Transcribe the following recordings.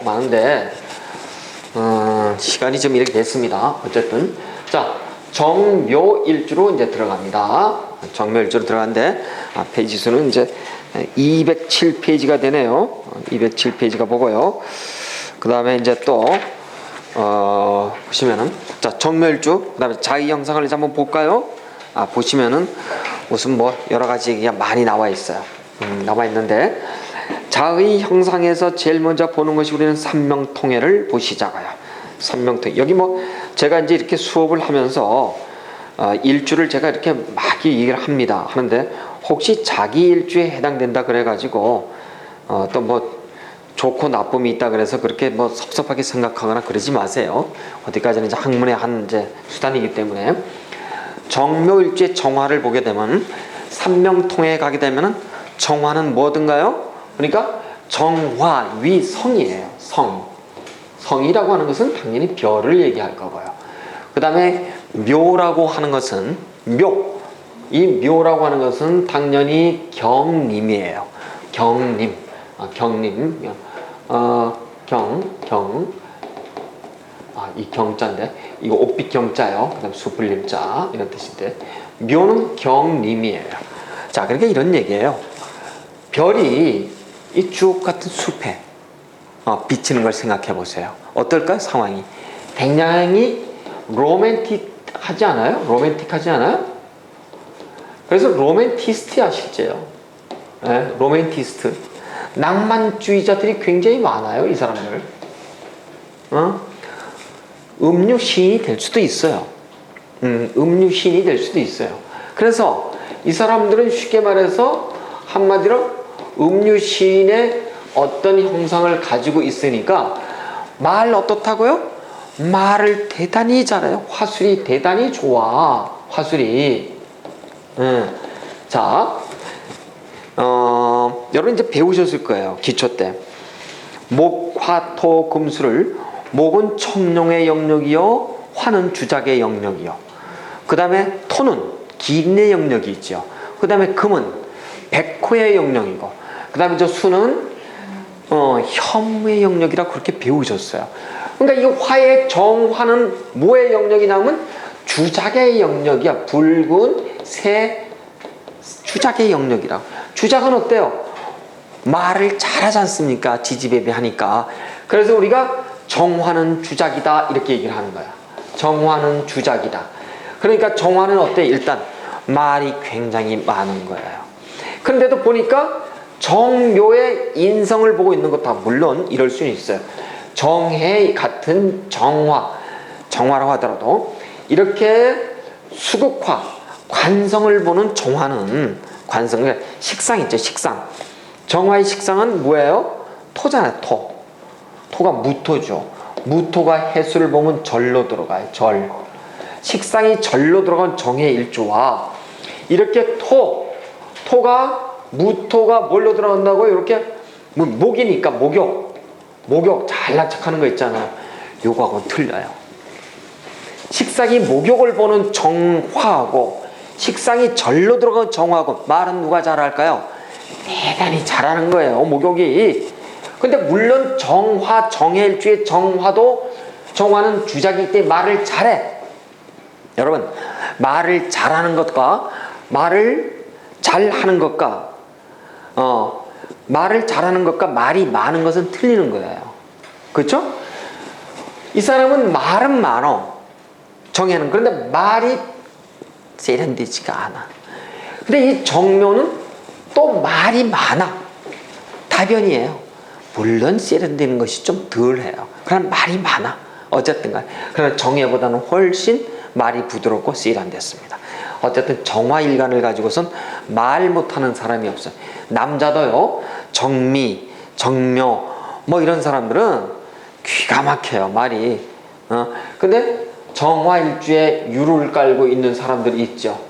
많은데 시간이 좀 이렇게 됐습니다. 어쨌든 자, 정묘일주로 이제 들어갑니다. 정묘일주로 들어가는데 페이지 수는 이제 207페이지가 되네요. 207페이지가 보고요. 그 다음에 이제 또 보시면은 자, 정묘일주 그 다음에 자의 형상을 이제 한번 볼까요? 보시면은 무슨 뭐 여러 가지 얘기가 많이 나와 있어요. 나와 있는데 자의 형상에서 제일 먼저 보는 것이 우리는 삼명통해를 보시자고요. 삼명통해. 여기 뭐 제가 이제 이렇게 수업을 하면서 일주를 제가 이렇게 막 얘기를 합니다. 하는데 혹시 자기 일주에 해당된다 그래가지고 또 뭐 좋고 나쁨이 있다 그래서 그렇게 뭐 섭섭하게 생각하거나 그러지 마세요. 어디까지는 이제 학문의 한 이제 수단이기 때문에 정묘일주의 정화를 보게 되면 삼명통해에 가게 되면은 정화는 뭐든가요? 그러니까 정화위 성이에요. 성이라고 하는 것은 당연히 별을 얘기할 거고요. 그 다음에 묘라고 하는 것은 이 묘라고 하는 것은 당연히 경림이에요. 경림. 이 경자인데 이거 옥빛 경자요. 그 다음 수풀림자 이런 뜻인데 묘는 경림이에요. 자, 그러니까 이런 얘기예요. 별이 이 주옥 같은 숲에 비치는 걸 생각해 보세요. 어떨까요? 상황이 굉장히 로맨틱하지 않아요? 로맨틱하지 않아요? 그래서 로맨티스트야 실제요. 네, 로맨티스트. 낭만주의자들이 굉장히 많아요. 이 사람들. 음료 시인이 될 수도 있어요. 음료 시인이 될 수도 있어요. 그래서 이 사람들은 쉽게 말해서 한마디로 음료 시인의 어떤 형상을 가지고 있으니까 말 어떻다고요? 말을 대단히 잘해요. 화술이 대단히 좋아. 화술이. 자, 여러분 이제 배우셨을 거예요. 기초 때. 목, 화, 토, 금수를 목은 청룡의 영역이요, 화는 주작의 영역이요. 그 다음에 토는 기인의 영역이 있죠. 그 다음에 금은 백호의 영역이고, 그 다음에 저 수는 현무의 영역이라고 그렇게 배우셨어요. 그러니까 이 화의 정화는 뭐의 영역이 나오면 주작의 영역이야. 붉은 새 주작의 영역이라고. 주작은 어때요? 말을 잘하지 않습니까? 지지배배하니까. 그래서 우리가 정화는 주작이다 이렇게 얘기를 하는 거야. 정화는 주작이다. 그러니까 정화는 어때? 일단 말이 굉장히 많은 거예요. 그런데도 보니까 정묘의 인성을 보고 있는 것도 물론 이럴 수는 있어요. 정해 같은 정화라고 하더라도 이렇게 수극화, 관성을 보는 정화는 관성, 식상 있죠. 식상. 정화의 식상은 뭐예요? 토잖아요. 토가 무토죠. 무토가 해수를 보면 절로 들어가요. 절. 식상이 절로 들어간 정의 일주와 이렇게 무토가 뭘로 들어간다고요? 이렇게 목이니까 목욕 잘 납작하는 거 있잖아요. 요거하고는 틀려요. 식상이 목욕을 보는 정화하고 식상이 절로 들어간 정화하고 말은 누가 잘할까요? 대단히 잘하는 거예요. 목욕이. 근데 물론 정해일주의 정화는 주작이기 때문에 말을 잘해. 여러분, 말을 잘하는 것과 말을 잘하는 것과 말이 많은 것은 틀리는 거예요. 그렇죠? 이 사람은 말은 많어. 정해는. 그런데 말이 세련되지가 않아. 근데 이 정묘는 또 말이 많아. 다변이에요. 물론 세련되는 것이 좀 덜해요. 그러나 말이 많아. 어쨌든 간에. 그러나 정예보다는 훨씬 말이 부드럽고 세련됐습니다. 어쨌든 정화일간을 가지고선 말 못하는 사람이 없어요. 남자도요. 정미, 정묘 뭐 이런 사람들은 귀가 막혀요. 말이. 근데 정화일주에 유를 깔고 있는 사람들이 있죠.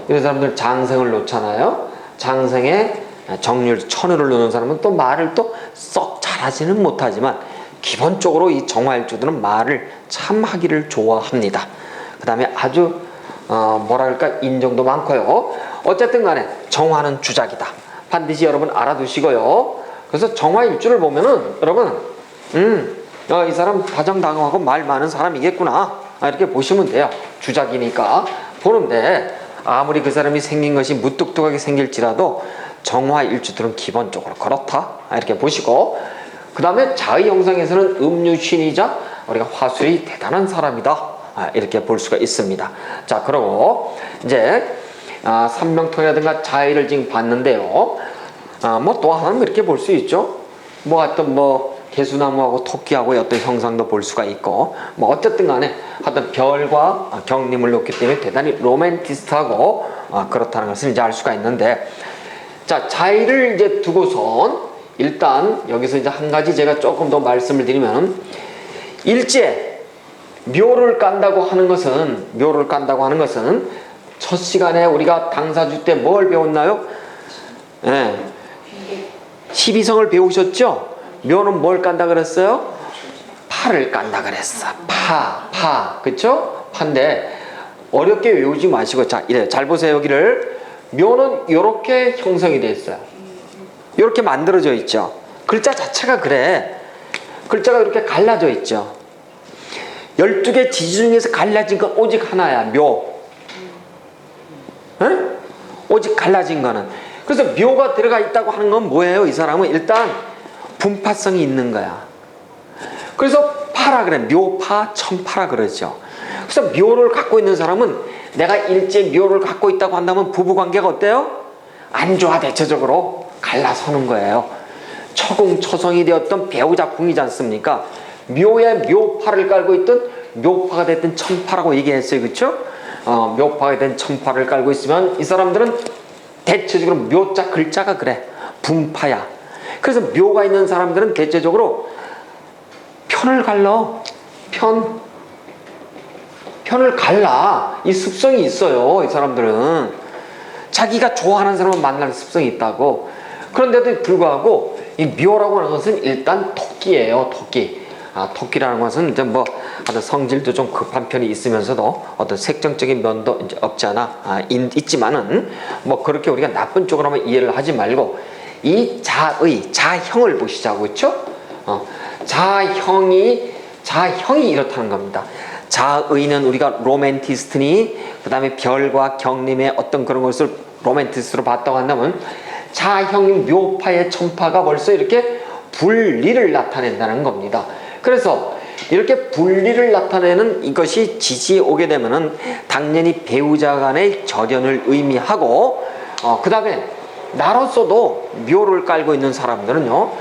이런 사람들 장생을 놓잖아요. 장생에 정률, 천을을 놓는 사람은 또 말을 또 썩 잘하지는 못하지만 기본적으로 이 정화일주들은 말을 참 하기를 좋아합니다. 그 다음에 아주 뭐랄까 인정도 많고요. 어쨌든 간에 정화는 주작이다. 반드시 여러분 알아두시고요. 그래서 정화일주를 보면은 여러분 이 사람 다정다감하고 말 많은 사람이겠구나. 이렇게 보시면 돼요. 주작이니까 보는데, 아무리 그 사람이 생긴 것이 무뚝뚝하게 생길지라도 정화일주들은 기본적으로 그렇다. 이렇게 보시고, 그 다음에 자의 형상에서는 음유신이자 우리가 화술이 대단한 사람이다. 이렇게 볼 수가 있습니다. 자, 그리고 이제 삼명토라든가 자의를 지금 봤는데요. 뭐 또 하나는 이렇게 볼 수 있죠. 뭐 하여튼 뭐 개수나무하고 토끼하고 어떤 형상도 볼 수가 있고, 뭐 어쨌든 간에 하여튼 별과 경림을 놓기 때문에 대단히 로맨티스트하고 그렇다는 것을 이제 알 수가 있는데, 자, 자의를 이제 두고선 일단 여기서 이제 한 가지 제가 조금 더 말씀을 드리면, 일제 묘를 깐다고 하는 것은 첫 시간에 우리가 당사주 때 뭘 배웠나요? 예. 12성을 배우셨죠? 묘는 뭘 깐다 그랬어요? 파를 깐다 그랬어. 파. 그쵸? 파인데 어렵게 외우지 마시고, 자, 이래 잘 보세요. 여기를 묘는 이렇게 형성이 되어 있어요. 이렇게 만들어져 있죠. 글자 자체가 그래. 글자가 이렇게 갈라져 있죠. 12개 지지 중에서 갈라진 건 오직 하나야. 묘. 응? 오직 갈라진 거는. 그래서 묘가 들어가 있다고 하는 건 뭐예요? 이 사람은 일단 분파성이 있는 거야. 그래서 파라 그래. 묘파, 천파라 그러죠. 그래서 묘를 갖고 있는 사람은, 내가 일제 묘를 갖고 있다고 한다면 부부관계가 어때요? 안 좋아. 대체적으로 갈라서는 거예요. 처공처성이 되었던 배우자 궁이지 않습니까? 묘에 묘파를 깔고 있던, 묘파가 됐든 천파라고 얘기했어요. 그렇죠? 묘파가 된 천파를 깔고 있으면 이 사람들은 대체적으로 묘자 글자가 그래. 분파야. 그래서 묘가 있는 사람들은 대체적으로 편을 갈라. 편을 갈라. 이 습성이 있어요. 이 사람들은 자기가 좋아하는 사람을 만나는 습성이 있다고. 그런데도 불구하고 이 묘라고 하는 것은 일단 토끼예요. 토끼. 토끼라는 것은 이제 뭐 어떤 성질도 좀 급한 편이 있으면서도 어떤 색정적인 면도 이제 없지 않아 있지만은, 뭐 그렇게 우리가 나쁜 쪽으로만 이해를 하지 말고 이 자형을 보시자고. 그렇죠? 자형이 이렇다는 겁니다. 자의는 우리가 로맨티스트니, 그 다음에 별과 경림의 어떤 그런 것을 로맨티스트로 봤다고 한다면, 자형인 묘파의 천파가 벌써 이렇게 분리를 나타낸다는 겁니다. 그래서 이렇게 분리를 나타내는 이것이 지지에 오게 되면은 당연히 배우자 간의 절연을 의미하고, 그 다음에 나로서도 묘를 깔고 있는 사람들은요,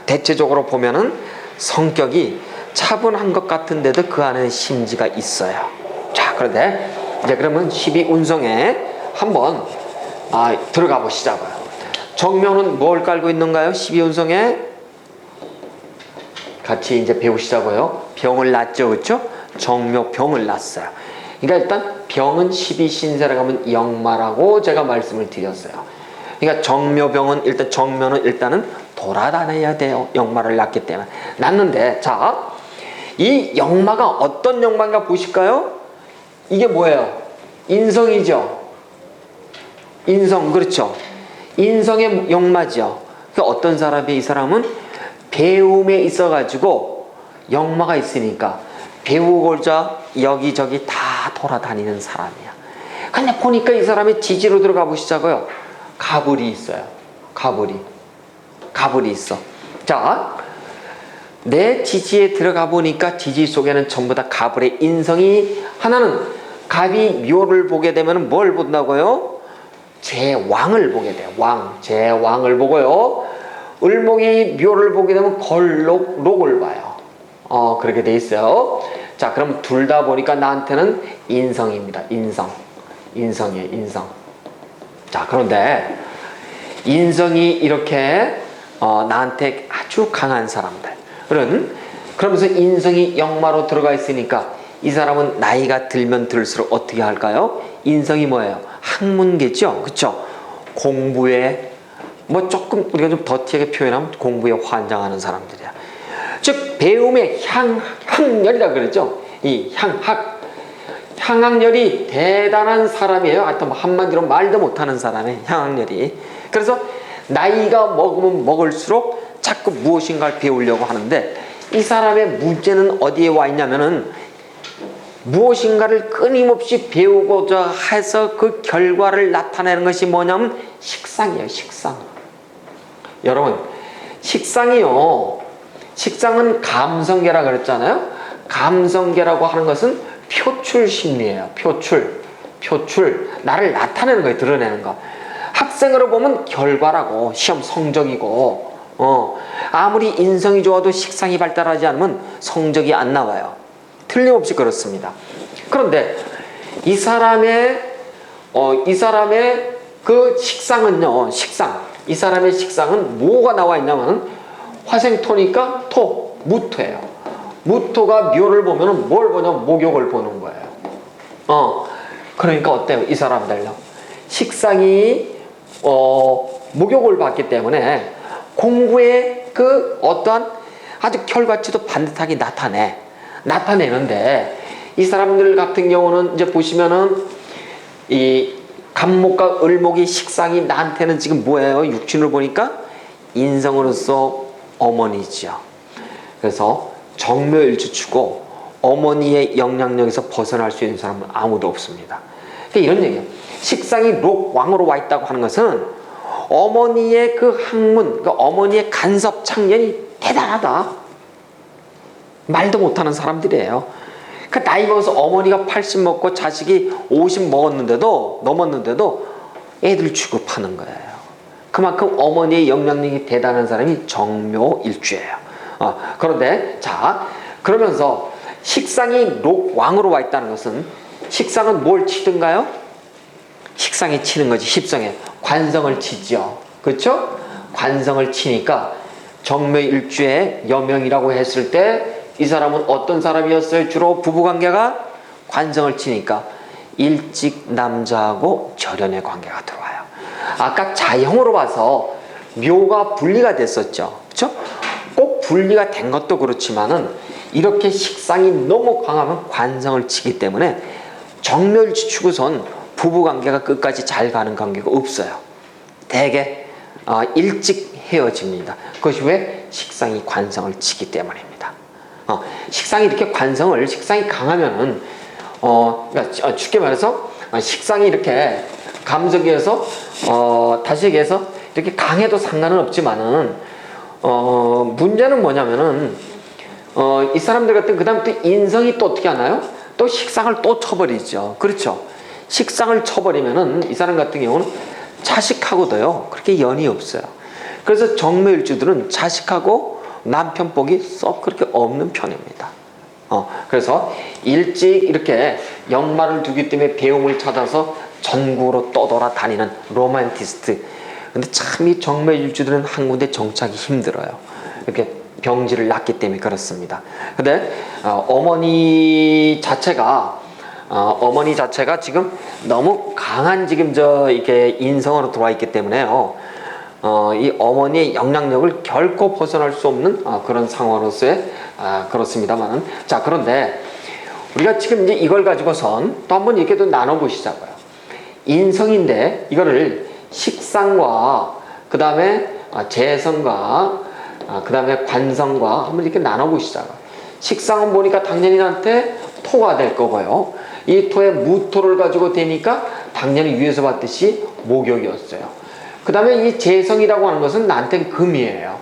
대체적으로 보면은 성격이 차분한 것 같은데도 그 안에는 심지가 있어요. 자, 그런데 이제 그러면 12운성에 한번 들어가 보시자고요. 정묘는 뭘 깔고 있는가요? 12운성에 같이 이제 배우시자고요. 병을 낳죠. 그렇죠? 정묘 병을 낳았어요. 그러니까 일단 병은 12신세라고 하면 역마라고 제가 말씀을 드렸어요. 그러니까 정묘병은 정묘는 일단은 돌아다녀야 돼요. 역마를 낳기 때문에. 낳는데, 자, 이 역마가 어떤 역마인가 보실까요? 이게 뭐예요? 인성이죠. 인성, 그렇죠? 인성의 역마죠. 그러니까 어떤 사람이, 이 사람은 배움에 있어가지고 역마가 있으니까 배우고자 여기저기 다 돌아다니는 사람이야. 근데 보니까 이 사람이 지지로 들어가 보시자고요. 가불이 있어요. 가불이 있어. 자, 내 지지에 들어가 보니까 지지 속에는 전부 다 가불의 인성이, 하나는 갑이 묘를 보게 되면 뭘 본다고요? 제왕을 보게 돼요. 제왕을 보고요. 을목이 묘를 보게 되면 걸록록을 봐요. 그렇게 돼 있어요. 자, 그럼 둘 다 보니까 나한테는 인성입니다. 인성이에요. 인성. 자, 그런데 인성이 이렇게 나한테 아주 강한 사람들, 그러면서 인성이 역마로 들어가 있으니까 이 사람은 나이가 들면 들수록 어떻게 할까요? 인성이 뭐예요? 학문계죠. 그쵸? 공부에 뭐 조금 우리가 좀 더티하게 표현하면 공부에 환장하는 사람들이야. 즉 배움의 향학열이라 그러죠. 이 향학열이 대단한 사람이에요. 하여튼 한마디로 말도 못하는 사람의 향학열이. 그래서 나이가 먹으면 먹을수록 자꾸 무엇인가를 배우려고 하는데, 이 사람의 문제는 어디에 와 있냐면은 무엇인가를 끊임없이 배우고자 해서 그 결과를 나타내는 것이 뭐냐면 식상이에요. 식상. 여러분, 식상이요. 식상은 감성계라 그랬잖아요. 감성계라고 하는 것은 표출 심리예요. 표출. 나를 나타내는 거예요. 드러내는 거. 학생으로 보면 결과라고, 시험 성적이고, 아무리 인성이 좋아도 식상이 발달하지 않으면 성적이 안 나와요. 틀림없이 그렇습니다. 그런데 이 사람의 그 식상은요, 이 사람의 식상은 뭐가 나와 있냐면 화생토니까 무토예요. 무토가 묘를 보면은 뭘 보냐면 목욕을 보는 거예요. 그러니까 어때요? 이 사람들요. 식상이 목욕을 받기 때문에 공부에 그 어떠한 아주 결과치도 반듯하게 나타내는데 이 사람들 같은 경우는 이제 보시면은 이 간목과 을목이 식상이 나한테는 지금 뭐예요? 육신을 보니까 인성으로서 어머니죠. 그래서 정묘일주축고 어머니의 영향력에서 벗어날 수 있는 사람은 아무도 없습니다. 그러니까 이런 얘기예요. 식상이 록왕으로 와 있다고 하는 것은 어머니의 그 학문, 그 어머니의 간섭 창년이 대단하다. 말도 못하는 사람들이에요. 그 나이 먹어서 어머니가 80 먹고 자식이 50 넘었는데도 애들 취급하는 거예요. 그만큼 어머니의 영향력이 대단한 사람이 정묘일주예요. 그런데 자, 그러면서 식상이 록왕으로 와 있다는 것은 식상은 뭘 치든가요? 식상이 치는 거지. 십성에 관성을 치죠. 그렇죠? 관성을 치니까 정묘일주의 여명이라고 했을 때 이 사람은 어떤 사람이었어요? 주로 부부관계가 관성을 치니까 일찍 남자하고 절연의 관계가 들어와요. 아까 자형으로 봐서 묘가 분리가 됐었죠. 그렇죠? 꼭 분리가 된 것도 그렇지만은 이렇게 식상이 너무 강하면 관성을 치기 때문에 정묘일주 축우선 부부관계가 끝까지 잘 가는 관계가 없어요. 대개 일찍 헤어집니다. 그것이 왜? 식상이 관성을 치기 때문입니다. 식상이 강하면은 그러니까 쉽게 말해서 식상이 이렇게 감성에서 다시 얘기해서 이렇게 강해도 상관은 없지만은 문제는 뭐냐면은 이 사람들 같은 그다음 또 인성이 또 어떻게 하나요? 또 식상을 또 쳐버리죠. 그렇죠? 식상을 쳐버리면은 이 사람 같은 경우는 자식하고도요 그렇게 연이 없어요. 그래서 정묘일주들은 자식하고 남편 복이 썩 그렇게 없는 편입니다. 그래서 일찍 이렇게 연말을 두기 때문에 배움을 찾아서 전국으로 떠돌아다니는 로맨티스트. 근데 참 이 정묘일주들은 한 군데 정착이 힘들어요. 이렇게 병지를 낳기 때문에 그렇습니다. 근데 어머니 자체가 지금 너무 강한 지금 이렇게 인성으로 들어와 있기 때문에요. 이 어머니의 영향력을 결코 벗어날 수 없는 그런 상황으로서의 그렇습니다만은 자, 그런데 우리가 지금 이제 이걸 가지고선 또 한번 이렇게 또 나눠보시자고요. 인성인데 이거를 식상과 그 다음에 재성과 그 다음에 관성과 한번 이렇게 나눠보시자고요. 식상은 보니까 당연히 나한테 토가 될 거고요. 이 토에 무토를 가지고 되니까 당연히 위에서 봤듯이 목욕이었어요. 그 다음에 이 재성이라고 하는 것은 나한테 금이에요.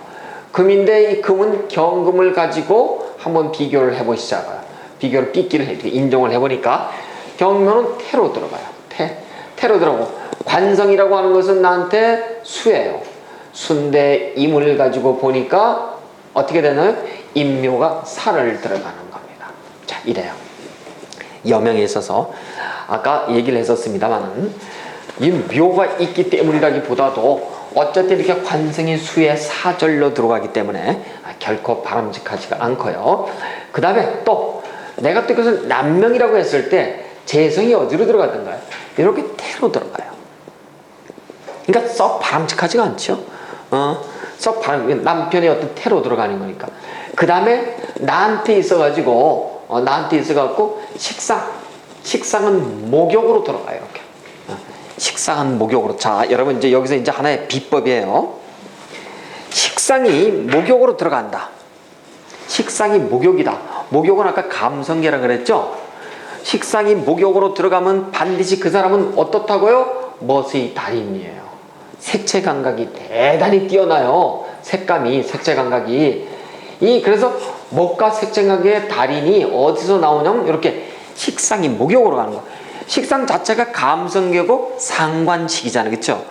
금인데 이 금은 경금을 가지고 한번 비교를 해보시자고요. 비교를 이렇게 인정을 해보니까 경묘는 태로 들어가요. 태로 들어가고 관성이라고 하는 것은 나한테 수예요. 수인데 임을 가지고 보니까 어떻게 되나요? 임묘가 살을 들어가는 겁니다. 자, 이래요. 여명에 있어서 아까 얘기를 했었습니다만은 이 묘가 있기 때문이라기보다도 어쨌든 이렇게 관성이 수의 사절로 들어가기 때문에 결코 바람직하지가 않고요. 그 다음에 또 내가 또 이것을 남명이라고 했을 때 재성이 어디로 들어가던가요? 이렇게 태로 들어가요. 그러니까 썩 바람직하지가 않죠. 남편의 어떤 태로 들어가는 거니까. 그 다음에 나한테 있어가지고 식상은 목욕으로 들어가요. 이렇게. 식상은 목욕으로. 자, 여러분 이제 여기서 이제 하나의 비법이에요. 식상이 목욕으로 들어간다. 식상이 목욕이다. 목욕은 아까 감성계라 그랬죠? 식상이 목욕으로 들어가면 반드시 그 사람은 어떻다고요? 멋의 달인이에요. 색채 감각이 대단히 뛰어나요. 색채 감각이. 그래서 목과 색채 감각의 달인이 어디서 나오냐면 이렇게 식상이 목욕으로 가는 거. 식상 자체가 감성계고 상관식이잖아요. 그렇죠?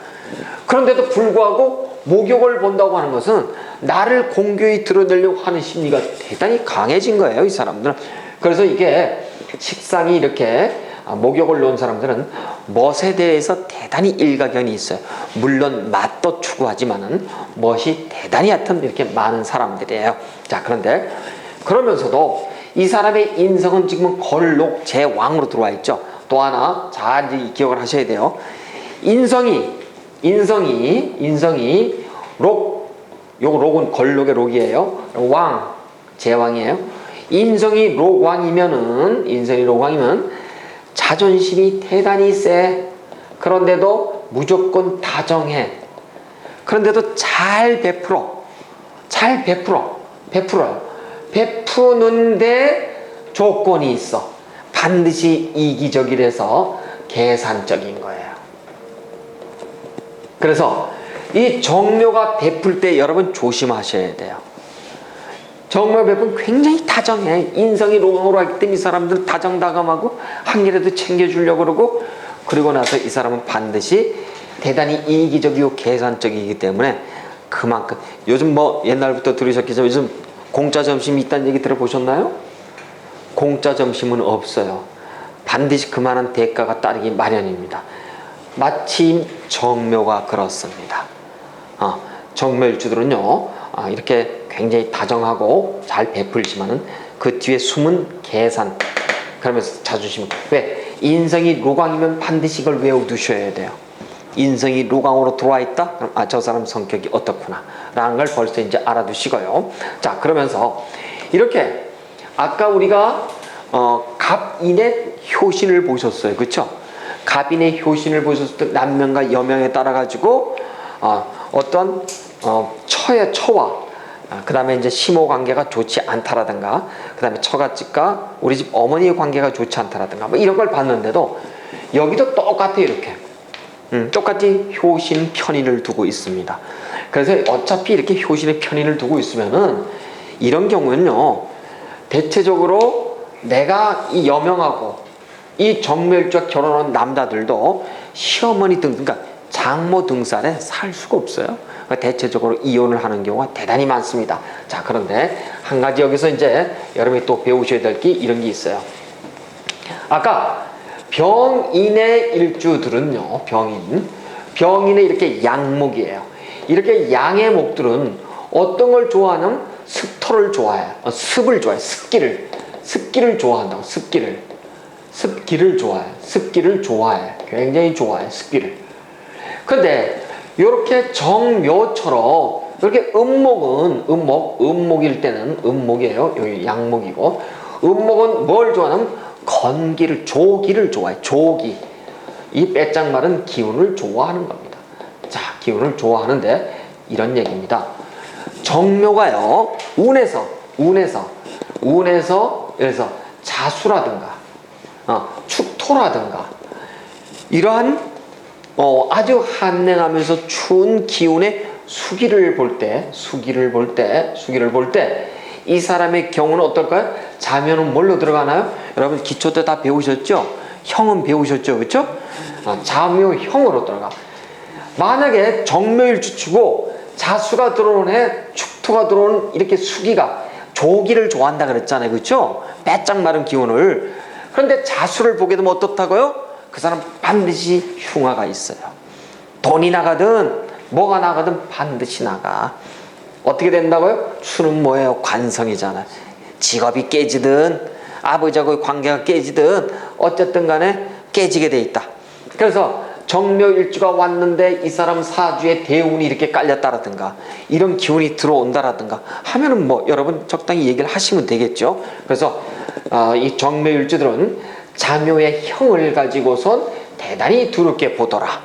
그런데도 불구하고 목욕을 본다고 하는 것은 나를 공교히 드러내려고 하는 심리가 대단히 강해진 거예요. 이 사람들은. 그래서 이게 식상이 이렇게 목욕을 놓은 사람들은 멋에 대해서 대단히 일가견이 있어요. 물론 맛도 추구하지만은 멋이 대단히 하여튼 이렇게 많은 사람들이에요. 자, 그런데 그러면서도 이 사람의 인성은 지금은 걸록 제왕으로 들어와 있죠. 또 하나 잘 기억을 하셔야 돼요. 인성이 요거 록은 걸록의 록이에요. 왕, 제왕이에요. 인성이 록왕이면 자존심이 대단히 세. 그런데도 무조건 다정해. 그런데도 잘 베풀어요. 베푸는데 조건이 있어. 반드시 이기적이라서 계산적인 거예요. 그래서 이 정묘가 베풀 때 여러분 조심하셔야 돼요. 정묘 베풀 굉장히 다정해. 인성이 로로하기 때문에 이 사람들 다정다감하고 한 개라도 챙겨주려고 그러고, 그리고 나서 이 사람은 반드시 대단히 이기적이고 계산적이기 때문에 그만큼, 요즘 뭐 옛날부터 들으셨겠지만 요즘 공짜 점심이 있다는 얘기 들어보셨나요? 공짜 점심은 없어요. 반드시 그만한 대가가 따르기 마련입니다. 마침 정묘가 그렇습니다. 정묘일주들은요, 이렇게 굉장히 다정하고 잘 베풀지만은 그 뒤에 숨은 계산, 그러면서 자존심. 왜? 인성이 로강이면 반드시 이걸 외워두셔야 돼요. 인성이 로강으로 들어와 있다? 그럼 저 사람 성격이 어떻구나 라는 걸 벌써 이제 알아두시고요. 자, 그러면서 이렇게 아까 우리가 갑인의 효신을 보셨어요. 그렇죠? 갑인의 효신을 보셨을 때 남명과 여명에 따라 가지고 어떤 처와 그 다음에 이제 시모 관계가 좋지 않다라든가, 그 다음에 처갓집과 우리 집 어머니의 관계가 좋지 않다라든가, 뭐 이런 걸 봤는데도 여기도 똑같아요. 이렇게 똑같이 효신 편인을 두고 있습니다. 그래서 어차피 이렇게 효신의 편인을 두고 있으면은 이런 경우는요, 대체적으로 내가 이 여명하고 이 정묘일주와 결혼한 남자들도 시어머니 등, 그러니까 장모 등살에 살 수가 없어요. 대체적으로 이혼을 하는 경우가 대단히 많습니다. 자, 그런데 한 가지 여기서 이제 여러분이 또 배우셔야 될 게 이런 게 있어요. 아까 병인의 일주들은요, 병인의 이렇게 양목이에요. 이렇게 양의 목들은 어떤 걸 좋아하냐면 습토를 좋아해요. 습을 좋아해요. 습기를 좋아한다고. 습기를 좋아해. 굉장히 좋아해. 습기를. 근데 이렇게 정묘처럼 이렇게 음목일 때는 음목이에요. 여기 양목이고, 음목은 뭘 좋아하냐면 조기를 좋아해. 조기. 이 빼짝말은 기운을 좋아하는 겁니다. 자, 기운을 좋아하는데 이런 얘기입니다. 정묘가요, 운에서 그래서 자수라든가 축토라든가 이러한 아주 한랭하면서 추운 기운의 수기를 볼 때 이 사람의 경우는 어떨까요? 자묘는 뭘로 들어가나요? 여러분 기초 때 다 배우셨죠? 형은 배우셨죠? 그렇죠? 자묘형으로 들어가. 만약에 정묘일주치고 자수가 들어오네, 축토가 들어오는 이렇게 수기가 조기를 좋아한다 그랬잖아요. 그렇죠? 빼짝 마른 기운을. 그런데 자수를 보게 되면 어떻다고요? 그 사람 반드시 흉화가 있어요. 돈이 나가든 뭐가 나가든 반드시 나가. 어떻게 된다고요? 수는 뭐예요? 관성이잖아요. 직업이 깨지든 아버지하고의 관계가 깨지든 어쨌든 간에 깨지게 돼 있다. 그래서 정묘일주가 왔는데 이 사람 사주에 대운이 이렇게 깔렸다라든가 이런 기운이 들어온다라든가 하면은 뭐 여러분 적당히 얘기를 하시면 되겠죠. 그래서 이 정묘일주들은 자묘의 형을 가지고선 대단히 두렵게 보더라,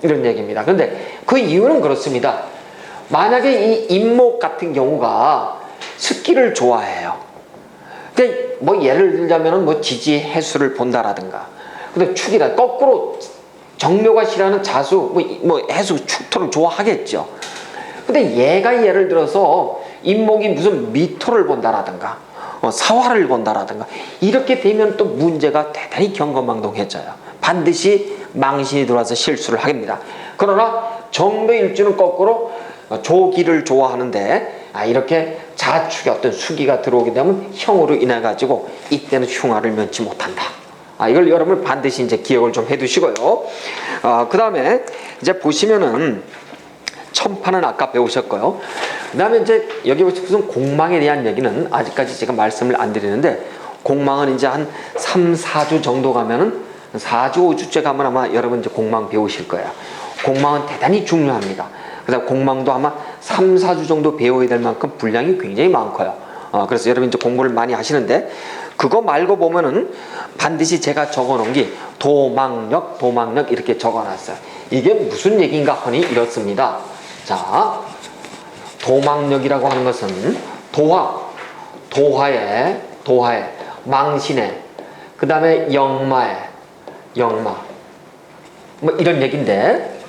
이런 얘기입니다. 그런데 그 이유는 그렇습니다. 만약에 이 임목 같은 경우가 습기를 좋아해요. 근데 뭐 예를 들자면은 뭐 지지 해수를 본다라든가. 근데 축이라 거꾸로 정묘가 싫어하는 자수, 뭐 해수 축토를 좋아하겠죠. 근데 얘가 예를 들어서 인목이 무슨 미토를 본다라든가 사화를 본다라든가 이렇게 되면 또 문제가 대단히 경거망동해져요. 반드시 망신이 들어와서 실수를 합니다. 그러나 정묘일주는 거꾸로 조기를 좋아하는데 이렇게 자축의 어떤 수기가 들어오게 되면 형으로 인해 가지고 이때는 흉화를 면치 못한다. 이걸 여러분 반드시 이제 기억을 좀 해두시고요. 그 다음에 이제 보시면은 천파는 아까 배우셨고요. 그 다음에 이제 여기 무슨 공망에 대한 얘기는 아직까지 제가 말씀을 안 드리는데, 공망은 이제 한 3, 4주 정도 가면은 4주, 5주째 가면 아마 여러분 이제 공망 배우실 거예요. 공망은 대단히 중요합니다. 그다음 공망도 아마 3, 4주 정도 배워야 될 만큼 분량이 굉장히 많고요. 그래서 여러분 이제 공부를 많이 하시는데, 그거 말고 보면은 반드시 제가 적어놓은 게 도망력 이렇게 적어놨어요. 이게 무슨 얘기인가 하니 이렇습니다. 자, 도망력이라고 하는 것은 도화에 망신에, 그 다음에 영마 뭐 이런 얘기인데,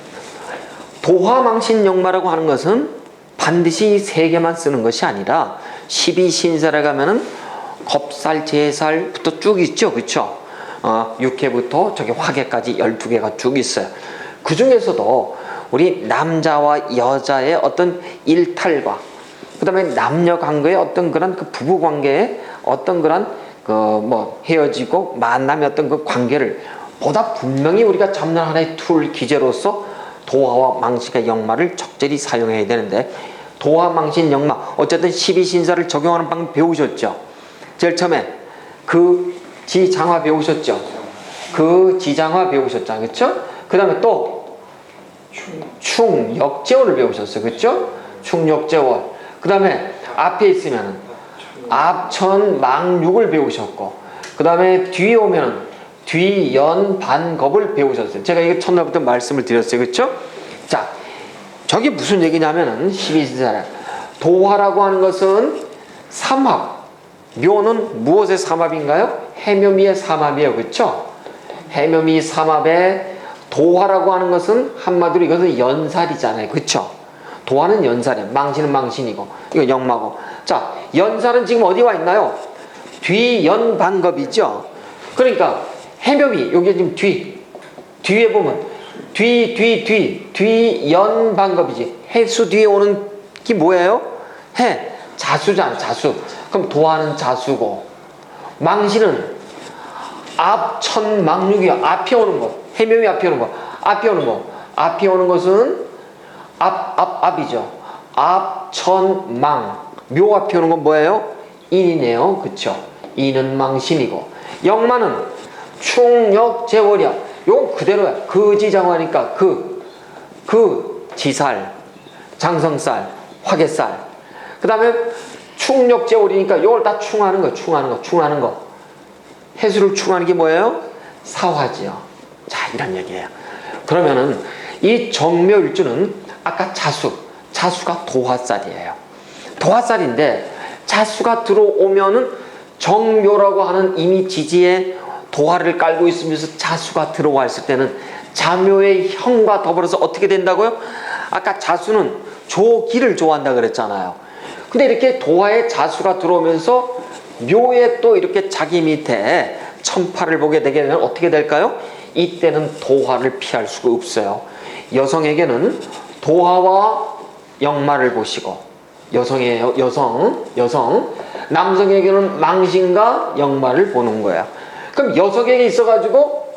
도화망신 영마라고 하는 것은 반드시 세 개만 쓰는 것이 아니라 12신사에 가면은 겁살, 제살부터 쭉 있죠. 그쵸? 6회부터 저기 화계까지 12개가 쭉 있어요. 그 중에서도 우리 남자와 여자의 어떤 일탈과, 그 다음에 남녀 관계의 어떤 그런 그 부부 관계의 어떤 그런 그 뭐 헤어지고 만남의 어떤 그 관계를 보다 분명히 우리가 잡는 하나의 툴 기제로서 도화와 망신과 영마를 적절히 사용해야 되는데, 도화, 망신, 영마 어쨌든 12신사를 적용하는 방법 배우셨죠? 제일 처음에 그 지장화 배우셨죠? 그 지장화 배우셨죠? 그렇죠? 그 다음에 또 충역제월을 배우셨어요. 그렇죠? 충역제월. 그 다음에 앞에 있으면 압천망육을 배우셨고, 그 다음에 뒤에 오면 뒤연반겁을 배우셨어요. 제가 이거 첫날부터 말씀을 드렸어요. 그렇죠? 자, 저게 무슨 얘기냐면은 12신사래. 도화라고 하는 것은 삼합, 묘는 무엇의 삼합인가요? 해묘미의 삼합이에요. 그렇죠? 해묘미 삼합에 도화라고 하는 것은 한마디로 이것은 연살이잖아요. 그렇죠? 도화는 연살이에요. 망신은 망신이고 이거 영마고. 자, 연살은 지금 어디 와 있나요? 뒤연반겁이죠. 그러니까 해묘미 여기 지금 뒤에 보면 뒤연반겁이지. 해수 뒤에 오는 게 뭐예요? 해, 자수잖아. 자수. 그럼 도화는 자수고, 망신은 압천망육이야. 앞에 오는 거. 해묘미 앞에 오는 거. 앞에 오는 것은 앞이죠. 압천망. 묘 앞에 오는 건 뭐예요? 인이네요. 그쵸? 인은 망신이고, 영마는 충역제월이야. 요건 그대로야. 그 지장화니까 그 지살, 장성살, 화개살. 그 다음에 충역제월이니까 요걸 다 충하는 거. 해수를 충하는 게 뭐예요? 사화지요. 자, 이런 얘기예요. 그러면은 이 정묘일주는 아까 자수가 도화살이에요. 도화살인데 자수가 들어오면은 정묘라고 하는 이미 지지에 도화를 깔고 있으면서 자수가 들어왔을 때는 자묘의 형과 더불어서 어떻게 된다고요? 아까 자수는 조기를 좋아한다 그랬잖아요. 근데 이렇게 도화에 자수가 들어오면서 묘에 또 이렇게 자기 밑에 천파를 보게 되게 되면 어떻게 될까요? 이때는 도화를 피할 수가 없어요. 여성에게는 도화와 영마를 보시고, 여성이에요. 여성. 남성에게는 망신과 영마를 보는 거야. 그럼 여성에게 있어가지고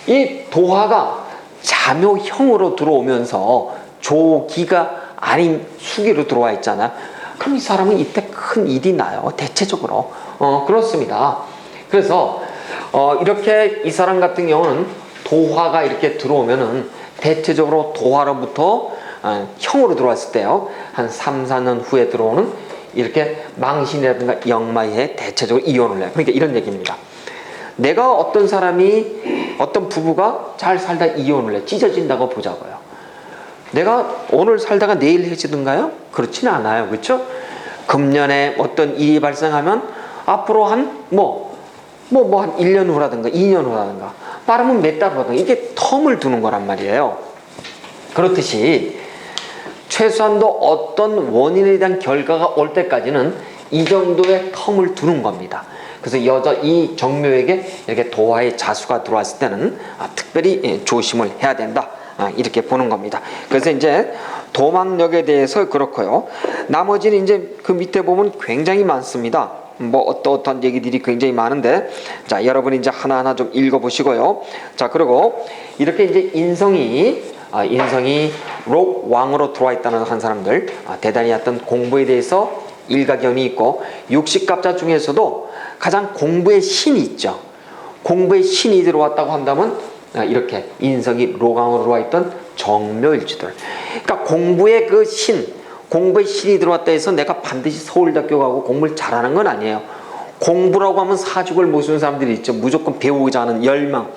이 도화가 자묘형으로 들어오면서 조기가 아닌 수기로 들어와 있잖아. 그럼 이 사람은 이때 큰 일이 나요. 대체적으로. 그렇습니다. 그래서 이렇게 이 사람 같은 경우는 도화가 이렇게 들어오면은 대체적으로 도화로부터 형으로 들어왔을 때요. 한 3, 4년 후에 들어오는 이렇게 망신이라든가 영마에 대체적으로 이혼을 해요. 그러니까 이런 얘기입니다. 내가 어떤 부부가 잘 살다 이혼을 해. 찢어진다고 보자고요. 내가 오늘 살다가 내일 헤어지든가요? 그렇지는 않아요. 그렇죠? 금년에 어떤 일이 발생하면 앞으로 한 한 1년 후라든가 2년 후라든가 빠르면 몇 달 후라든가 이게 텀을 두는 거란 말이에요. 그렇듯이 최소한도 어떤 원인에 대한 결과가 올 때까지는 이 정도의 텀을 두는 겁니다. 그래서 이 정묘에게 이렇게 도화의 자수가 들어왔을 때는 특별히 조심을 해야 된다. 이렇게 보는 겁니다. 그래서 이제 도망력에 대해서 그렇고요. 나머지는 이제 그 밑에 보면 굉장히 많습니다. 어떠한 얘기들이 굉장히 많은데, 자, 여러분이 이제 하나하나 좀 읽어보시고요. 자, 그리고 이렇게 이제 인성이 록 왕으로 들어와 있다는 한 사람들, 대단히 어떤 공부에 대해서 일가견이 있고, 육식갑자 중에서도 가장 공부의 신이 있죠. 공부의 신이 들어왔다고 한다면 이렇게 인성이 록왕으로 들어와 있던 정묘일주들. 그러니까 공부의 신이 들어왔다 해서 내가 반드시 서울대학교 가고 공부를 잘하는 건 아니에요. 공부라고 하면 사죽을 모시는 사람들이 있죠. 무조건 배우고자 하는 열망,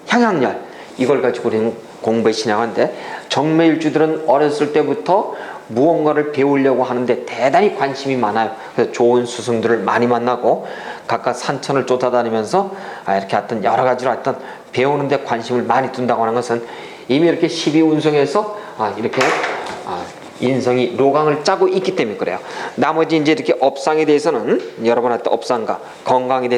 향양열, 이걸 가지고 우리는 공부의 신이라고 하는데, 정묘일주들은 어렸을 때부터 무언가를 배우려고 하는데 대단히 관심이 많아요. 그래서 좋은 스승들을 많이 만나고 각각 산천을 쫓아다니면서 이렇게 어떤 여러 가지로 어떤 배우는데 관심을 많이 둔다고 하는 것은 이미 이렇게 12운성에서 이렇게 인성이 로강을 짜고 있기 때문에 그래요. 나머지 이제 이렇게 업상에 대해서는 여러분한테 업상과 건강에 대해서